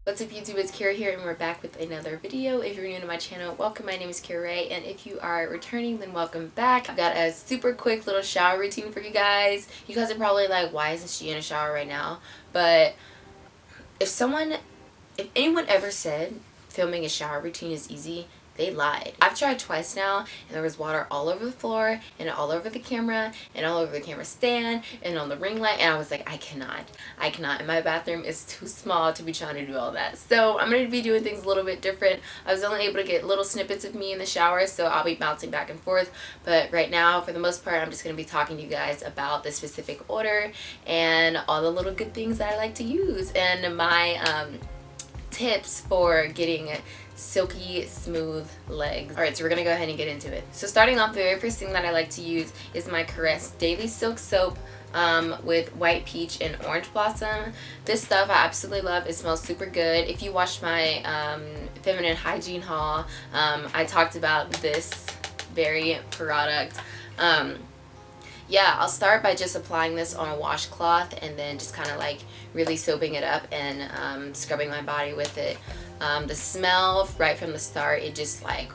What's up YouTube, it's Kira here and we're back with another video. If you're new to my channel, welcome. My name is Kirarai, and if you are returning, then welcome back. I've got a super quick little shower routine for you guys. You guys are probably like, why isn't she in a shower right now? But if anyone ever said filming a shower routine is easy, they lied. I've tried twice now, and there was water all over the floor and all over the camera and all over the camera stand and on the ring light, and I was like, I cannot, and my bathroom is too small to be trying to do all that. So I'm going to be doing things a little bit different. I was only able to get little snippets of me in the shower, so I'll be bouncing back and forth, but right now for the most part I'm just going to be talking to you guys about the specific order and all the little good things that I like to use and my tips for getting silky smooth legs. Alright, so we're gonna go ahead and get into it. So starting off, the very first thing that I like to use is my Caress Daily Silk Soap with white peach and orange blossom. This stuff I absolutely love. It smells super good. If you watched my feminine hygiene haul, I talked about this very product. Yeah, I'll start by just applying this on a washcloth and then just kind of like really soaping it up and scrubbing my body with it. The smell right from the start, it just like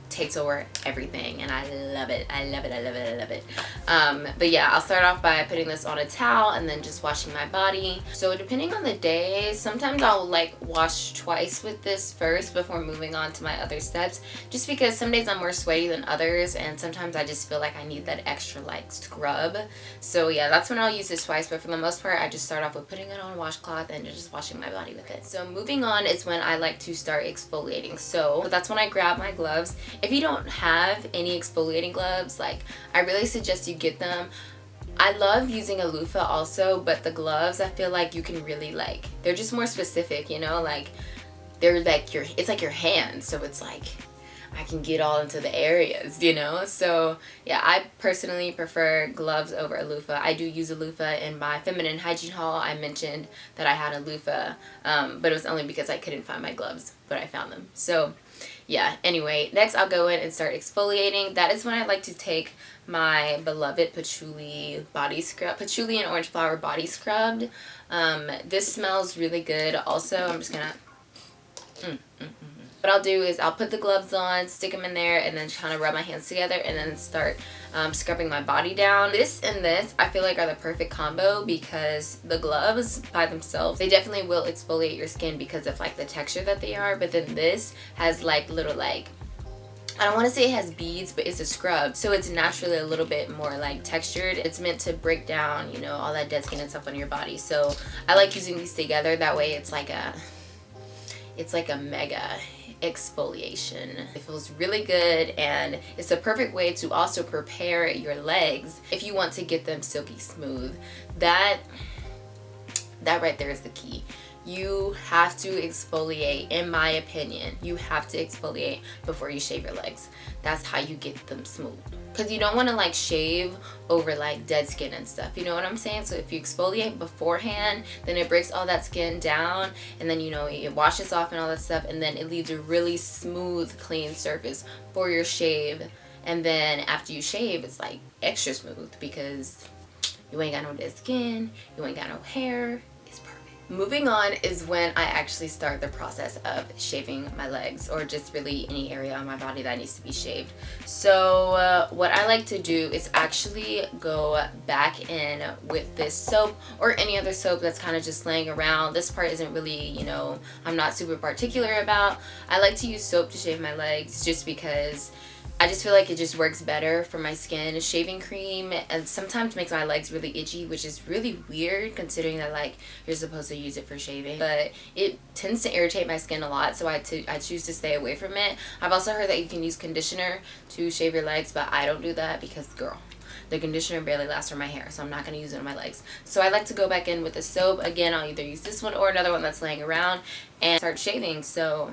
takes over everything, and I love it. I love it. But yeah, I'll start off by putting this on a towel and then just washing my body. So depending on the day, sometimes I'll like wash twice with this first before moving on to my other steps, just because some days I'm more sweaty than others, and sometimes I just feel like I need that extra like scrub. So yeah, that's when I'll use this twice, but for the most part I just start off with putting it on a washcloth and just washing my body with it. So moving on is when I like to start exfoliating. So that's when I grab my gloves. If you don't have any exfoliating gloves, like, I really suggest you get them. I love using a loofah also, but the gloves, I feel like you can really like, they're just more specific, you know, like they're like it's like your hand, so it's like I can get all into the areas, you know. So yeah, I personally prefer gloves over a loofah. I do use a loofah. In my feminine hygiene haul I mentioned that I had a loofah, but it was only because I couldn't find my gloves, but I found them. So yeah, anyway, next I'll go in and start exfoliating. That is when I like to take my beloved patchouli body scrub, patchouli and orange flower body scrub. This smells really good also. I'm just gonna What I'll do is I'll put the gloves on, stick them in there, and then kind of rub my hands together and then start scrubbing my body down. This and this I feel like are the perfect combo, because the gloves by themselves, they definitely will exfoliate your skin because of like the texture that they are, but then this has like little like, I don't want to say it has beads, but it's a scrub, so it's naturally a little bit more like textured. It's meant to break down, you know, all that dead skin and stuff on your body. So I like using these together. That way it's like a mega exfoliation. It feels really good, and it's a perfect way to also prepare your legs if you want to get them silky smooth. That right there is the key. You have to exfoliate, in my opinion. You have to exfoliate before you shave your legs. That's how you get them smooth. Because you don't want to like shave over like dead skin and stuff, you know what I'm saying? So if you exfoliate beforehand, then it breaks all that skin down, and then, you know, it washes off and all that stuff, and then it leaves a really smooth, clean surface for your shave. And then after you shave, it's like extra smooth because you ain't got no dead skin, you ain't got no hair. Moving on is when I actually start the process of shaving my legs, or just really any area on my body that needs to be shaved. So what I like to do is actually go back in with this soap or any other soap that's kind of just laying around. This part isn't really, you know, I'm not super particular about. I like to use soap to shave my legs just because I just feel like it just works better for my skin. Shaving cream and sometimes makes my legs really itchy, which is really weird considering that like you're supposed to use it for shaving, but it tends to irritate my skin a lot, so I choose to stay away from it. I've also heard that you can use conditioner to shave your legs, but I don't do that because, girl, the conditioner barely lasts for my hair, so I'm not going to use it on my legs. So I like to go back in with the soap. Again, I'll either use this one or another one that's laying around and start shaving. So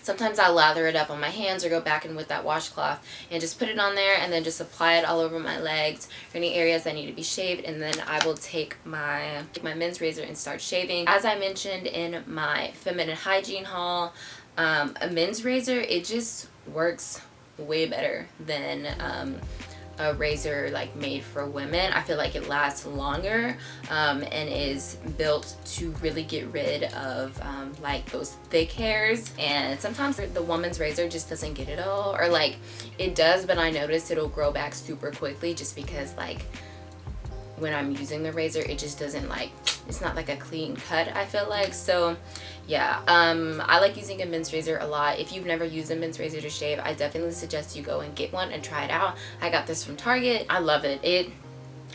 sometimes I'll lather it up on my hands or go back in with that washcloth and just put it on there, and then just apply it all over my legs or any areas that need to be shaved, and then I will take my men's razor and start shaving. As I mentioned in my feminine hygiene haul, a men's razor, it just works way better than a razor like made for women. I feel like it lasts longer and is built to really get rid of like those thick hairs, and sometimes the woman's razor just doesn't get it all, or like it does, but I notice it'll grow back super quickly just because like when I'm using the razor it just doesn't like, it's not like a clean cut, I feel like. So yeah, I like using a men's razor a lot. If you've never used a men's razor to shave, I definitely suggest you go and get one and try it out. I got this from Target. I love it.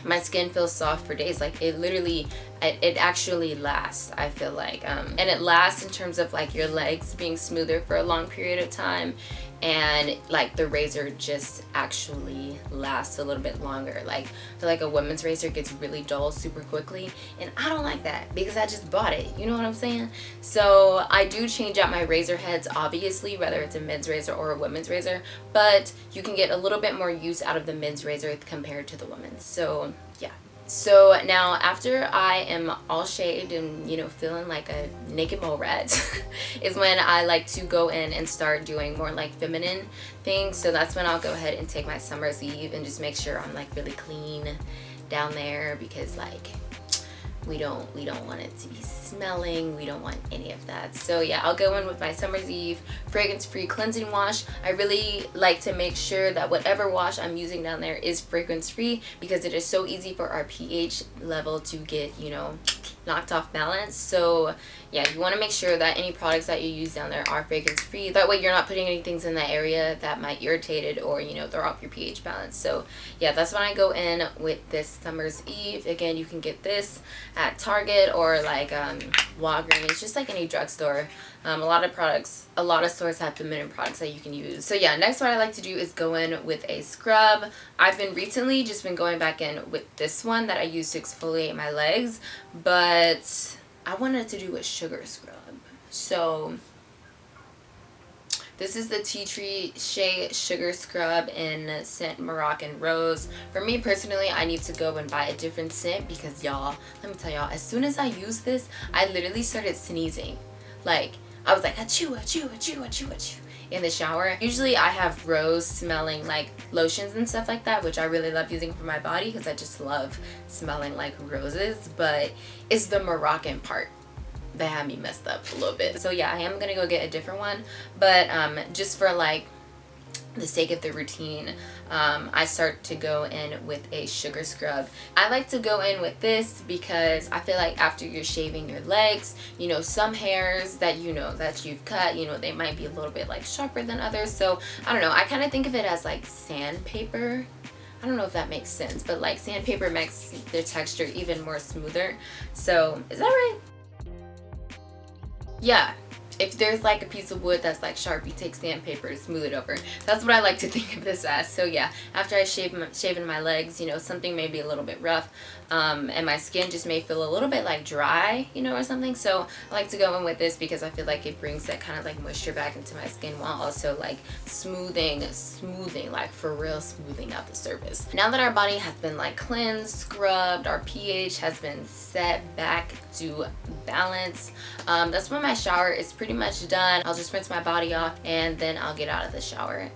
My skin feels soft for days. Like it literally, it actually lasts, I feel like, and it lasts in terms of like your legs being smoother for a long period of time, and like the razor just actually lasts a little bit longer. Like I feel like a women's razor gets really dull super quickly, and I don't like that because I just bought it, you know what I'm saying? So I do change out my razor heads, obviously, whether it's a men's razor or a women's razor, but you can get a little bit more use out of the men's razor compared to the women's. So yeah. So now after I am all shaved and, you know, feeling like a naked mole rat is when I like to go in and start doing more like feminine things. So that's when I'll go ahead and take my summer's eve and just make sure I'm like really clean down there, because like we don't want it to be smelling. We don't want any of that. So yeah, I'll go in with my summer's eve fragrance-free cleansing wash. I really like to make sure that whatever wash I'm using down there is fragrance-free, because it is so easy for our pH level to get, you know, knocked off balance. So yeah, you want to make sure that any products that you use down there are fragrance free. That way you're not putting any things in that area that might irritate it or, you know, throw off your pH balance. So yeah, that's when I go in with this summer's eve. Again, you can get this at Target or like Walgreens, just like any drugstore. A lot of stores have feminine products that you can use. So yeah, next what I like to do is go in with a scrub. I've been recently just been going back in with this one that I use to exfoliate my legs, but I wanted to do a sugar scrub. So this is the Tea Tree Shea Sugar Scrub in scent Moroccan Rose. For me personally, I need to go and buy a different scent because y'all, let me tell y'all, as soon as I used this, I literally started sneezing. Like, I was like, achoo, achoo, achoo, achoo, achoo in the shower. Usually I have rose smelling like lotions and stuff like that, which I really love using for my body because I just love smelling like roses, but it's the Moroccan part that had me messed up a little bit. So yeah, I am gonna go get a different one, but just for like the sake of the routine, I start to go in with a sugar scrub. I like to go in with this because I feel like after you're shaving your legs, you know, some hairs that you know that you've cut, you know, they might be a little bit like sharper than others. So I don't know, I kind of think of it as like sandpaper. I don't know if that makes sense, but like sandpaper makes the texture even more smoother. So is that right? Yeah. If there's like a piece of wood that's like sharp, you take sandpaper to smooth it over. That's what I like to think of this as. So yeah, after I shaving my legs, you know, something may be a little bit rough, and my skin just may feel a little bit like dry, you know, or something. So I like to go in with this because I feel like it brings that kind of like moisture back into my skin while also like smoothing, like for real smoothing out the surface. Now that our body has been like cleansed, scrubbed, our pH has been set back to balance, that's when my shower is pretty much done. I'll just rinse my body off and then I'll get out of the shower.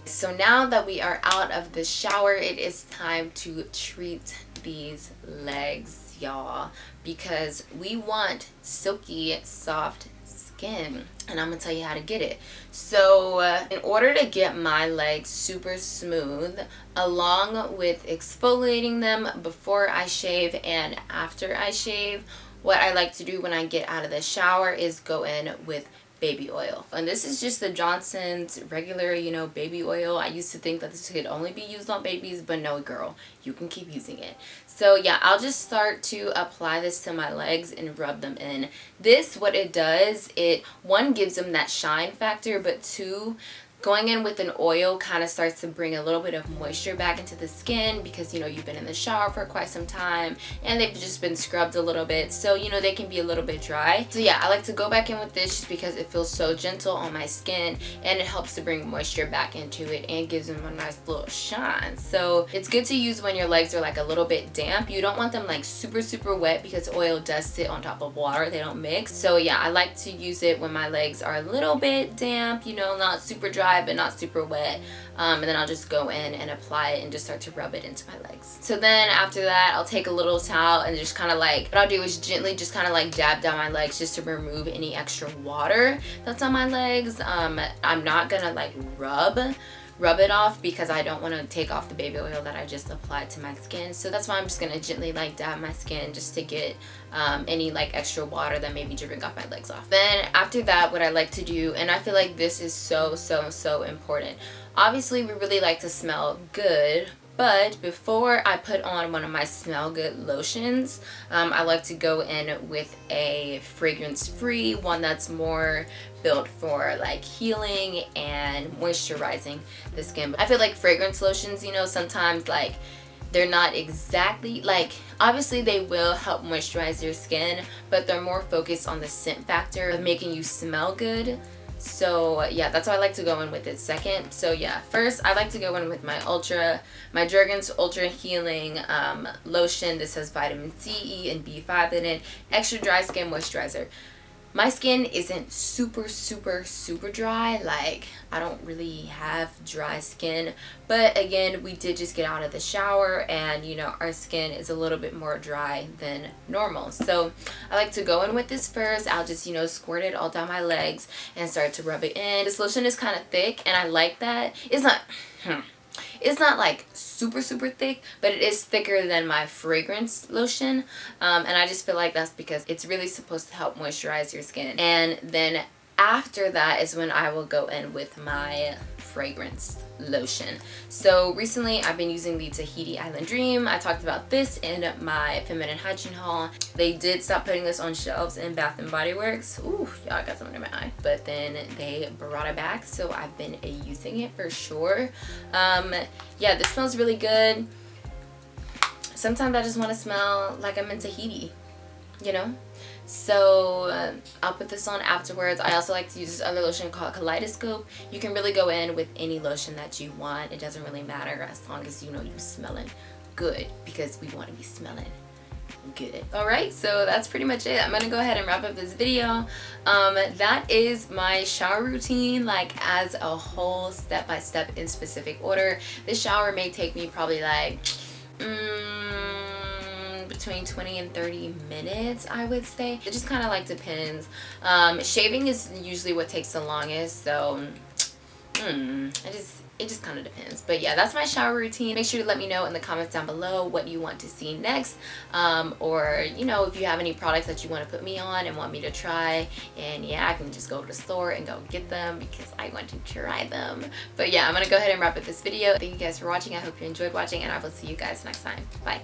So now that we are out of the shower, it is time to treat these legs, y'all, because we want silky, soft skin, and I'm gonna tell you how to get it. So in order to get my legs super smooth, along with exfoliating them before I shave and after I shave, what I like to do when I get out of the shower is go in with baby oil. And this is just the Johnson's regular, you know, baby oil. I used to think that this could only be used on babies, but no, girl, you can keep using it. So yeah, I'll just start to apply this to my legs and rub them in. This, what it does, it, one, gives them that shine factor, but two, going in with an oil kind of starts to bring a little bit of moisture back into the skin because, you know, you've been in the shower for quite some time and they've just been scrubbed a little bit. So, you know, they can be a little bit dry. So yeah, I like to go back in with this just because it feels so gentle on my skin and it helps to bring moisture back into it and gives them a nice little shine. So it's good to use when your legs are like a little bit damp. You don't want them like super, super wet because oil does sit on top of water. They don't mix. So yeah, I like to use it when my legs are a little bit damp, you know, not super dry, dry but not super wet, and then I'll just go in and apply it and just start to rub it into my legs. So then after that, I'll take a little towel and just kind of like, what I'll do is gently just kind of like dab down my legs just to remove any extra water that's on my legs. I'm not gonna like rub it off because I don't want to take off the baby oil that I just applied to my skin. So that's why I'm just gonna gently like dab my skin just to get any like extra water that maybe dripping off my legs off. Then after that, what I like to do, and I feel like this is so important, obviously we really like to smell good, but before I put on one of my smell good lotions, I like to go in with a fragrance free one that's more built for like healing and moisturizing the skin. I feel like fragrance lotions, you know, sometimes like they're not exactly like, obviously they will help moisturize your skin, but they're more focused on the scent factor of making you smell good. So yeah, that's why I like to go in with it second. So yeah, first I like to go in with my Jergens Ultra Healing lotion. This has vitamin C, E, and B5 in it. Extra dry skin moisturizer. My skin isn't super dry. Like, I don't really have dry skin, but again, we did just get out of the shower and you know, our skin is a little bit more dry than normal. So I like to go in with this first. I'll just, you know, squirt it all down my legs and start to rub it in. This lotion is kind of thick and I like that. It's not like super thick, but it is thicker than my fragrance lotion, and I just feel like that's because it's really supposed to help moisturize your skin. And then after that is when I will go in with my fragrance lotion. So recently I've been using the Tahiti Island Dream. I talked about this in my feminine hygiene haul. They did stop putting this on shelves in Bath and Body Works. Ooh, y'all, I got something in my eye. But then they brought it back, so I've been using it for sure. Yeah, this smells really good. Sometimes I just want to smell like I'm in Tahiti, you know? So I'll put this on afterwards. I also like to use this other lotion called Kaleidoscope. You can really go in with any lotion that you want. It doesn't really matter as long as you know you're smelling good, because we want to be smelling good. Alright, so that's pretty much it. I'm gonna go ahead and wrap up this video. That is my shower routine, like as a whole, step by step in specific order. This shower may take me probably like between 20 and 30 minutes, I would say. It just kind of like depends. Shaving is usually what takes the longest, so it just kind of depends. But yeah, that's my shower routine. Make sure to let me know in the comments down below what you want to see next, or you know, if you have any products that you want to put me on and want me to try. And yeah, I can just go to the store and go get them because I want to try them. But yeah, I'm gonna go ahead and wrap up this video. Thank you guys for watching. I hope you enjoyed watching, and I will see you guys next time. Bye.